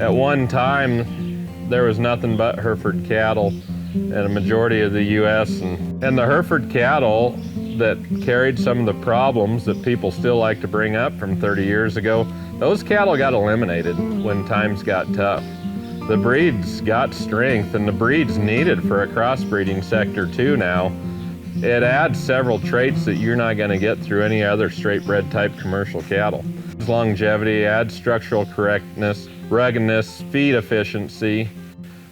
At one time, there was nothing but Hereford cattle in a majority of the U.S. And the Hereford cattle that carried some of the problems that people still like to bring up from 30 years ago, those cattle got eliminated when times got tough. The breeds got strength, and the breeds needed for a crossbreeding sector too now. It adds several traits that you're not going to get through any other straight bred type commercial cattle. Longevity, adds structural correctness, ruggedness, feed efficiency.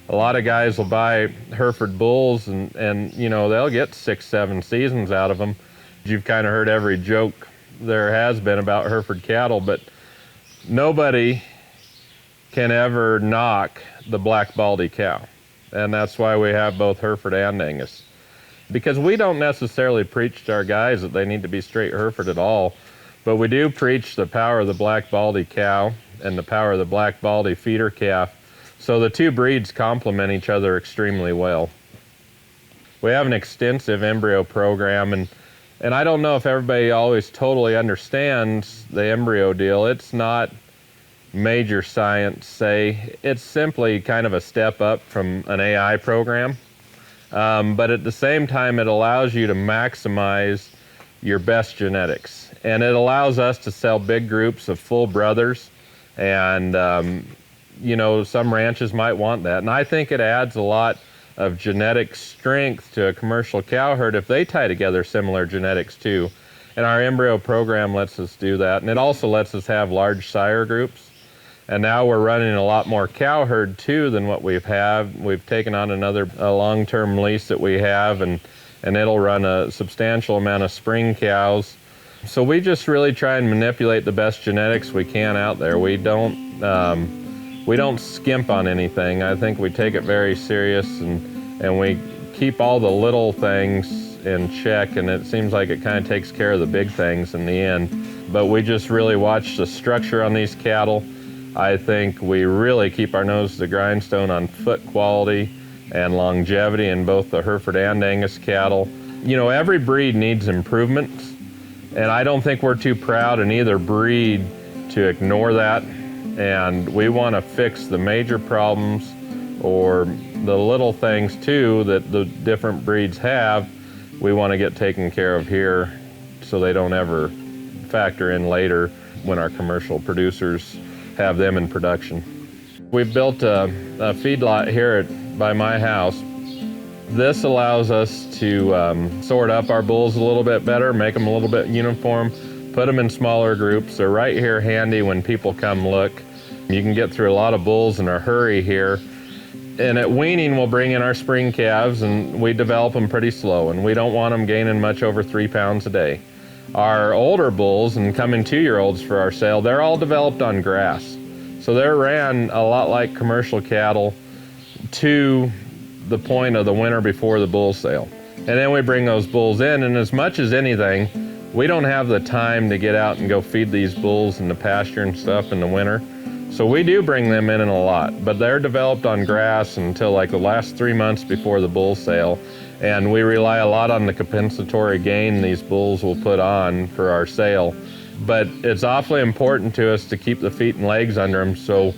A lot of guys will buy Hereford bulls and you know, they'll get 6-7 seasons out of them. You've kind of heard every joke there has been about Hereford cattle, but nobody can ever knock the black baldy cow. And that's why we have both Hereford and Angus. Because we don't necessarily preach to our guys that they need to be straight Hereford at all, but we do preach the power of the black baldy cow and the power of the black baldy feeder calf. So the two breeds complement each other extremely well. We have an extensive embryo program, and I don't know if everybody always totally understands the embryo deal. It's not major science, say. It's simply kind of a step up from an AI program. But at the same time, it allows you to maximize your best genetics. And it allows us to sell big groups of full brothers. And, you know, some ranches might want that. And I think it adds a lot of genetic strength to a commercial cow herd if they tie together similar genetics too. And our embryo program lets us do that. And it also lets us have large sire groups. And now we're running a lot more cow herd too than what we've had. We've taken on another long-term lease that we have, and it'll run a substantial amount of spring cows. So we just really try and manipulate the best genetics we can out there. We don't skimp on anything. I think we take it very serious, and we keep all the little things in check, and it seems like it kind of takes care of the big things in the end. But we just really watch the structure on these cattle. I think we really keep our nose to the grindstone on foot quality and longevity in both the Hereford and Angus cattle. You know, every breed needs improvements, and I don't think we're too proud in either breed to ignore that. And we want to fix the major problems or the little things too that the different breeds have. We want to get taken care of here so they don't ever factor in later when our commercial producers have them in production. We've built a feedlot here by my house. This allows us to sort up our bulls a little bit better, make them a little bit uniform, put them in smaller groups. They're right here handy when people come look. You can get through a lot of bulls in a hurry here. And at weaning, we'll bring in our spring calves, and we develop them pretty slow, and we don't want them gaining much over 3 pounds a day. Our older bulls and coming 2-year-olds for our sale, they're all developed on grass. So they're ran a lot like commercial cattle to the point of the winter before the bull sale. And then we bring those bulls in, and as much as anything, we don't have the time to get out and go feed these bulls in the pasture and stuff in the winter. So we do bring them in a lot, but they're developed on grass until like the last 3 months before the bull sale. And we rely a lot on the compensatory gain these bulls will put on for our sale. But it's awfully important to us to keep the feet and legs under them, so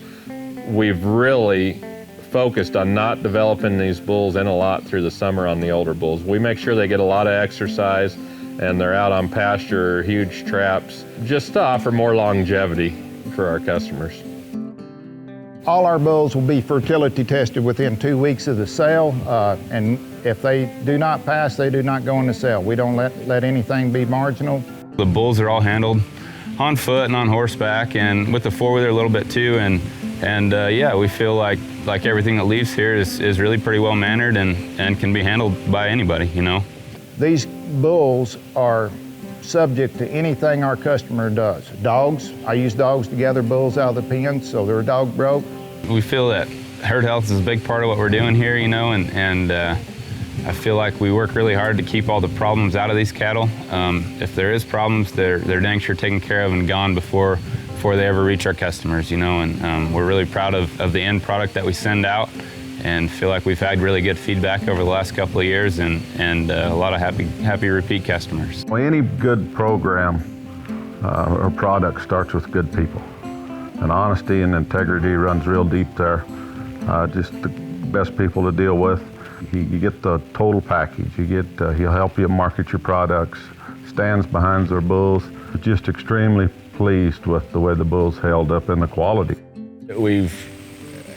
we've really focused on not developing these bulls in a lot through the summer on the older bulls. We make sure they get a lot of exercise and they're out on pasture or huge traps, just to offer more longevity for our customers. All our bulls will be fertility tested within 2 weeks of the sale, and if they do not pass, they do not go in the sale. We don't let anything be marginal. The bulls are all handled on foot and on horseback, and with the four-wheeler a little bit too, and yeah, we feel like everything that leaves here is really pretty well mannered and can be handled by anybody, you know. These bulls are subject to anything our customer does. Dogs, I use dogs to gather bulls out of the pen, so they're dog broke. We feel that herd health is a big part of what we're doing here, you know, and I feel like we work really hard to keep all the problems out of these cattle. If there is problems, they're dang sure taken care of and gone before they ever reach our customers, you know, and we're really proud of the end product that we send out, and feel like we've had really good feedback over the last couple of years, and a lot of happy repeat customers. Well, any good program or product starts with good people. and honesty and integrity runs real deep there. Just the best people to deal with. You get the total package. He'll help you market your products, stands behind their bulls. Just extremely pleased with the way the bulls held up in the quality. We've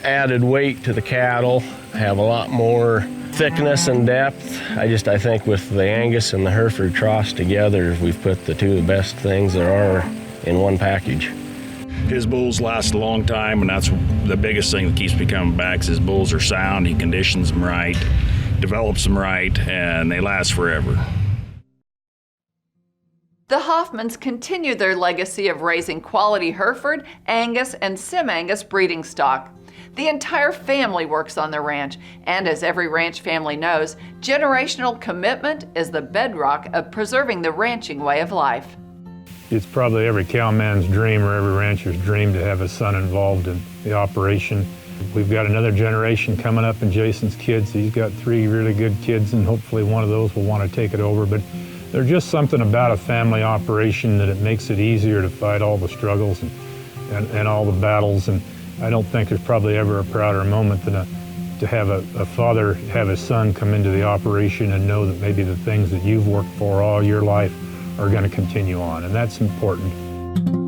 added weight to the cattle, have a lot more thickness and depth. I think with the Angus and the Hereford cross together, we've put the two of the best things there are in one package. His bulls last a long time, and that's the biggest thing that keeps me coming back. Is his bulls are sound, he conditions them right, develops them right, and they last forever. The Hoffmans continue their legacy of raising quality Hereford, Angus, and Sim-Angus breeding stock. The entire family works on the ranch, and as every ranch family knows, generational commitment is the bedrock of preserving the ranching way of life. It's probably every cowman's dream or every rancher's dream to have a son involved in the operation. We've got another generation coming up in Jason's kids. He's got 3 really good kids, and hopefully one of those will want to take it over. But there's just something about a family operation that it makes it easier to fight all the struggles and all the battles. And I don't think there's probably ever a prouder moment than to have a father have his son come into the operation and know that maybe the things that you've worked for all your life are going to continue on, and that's important.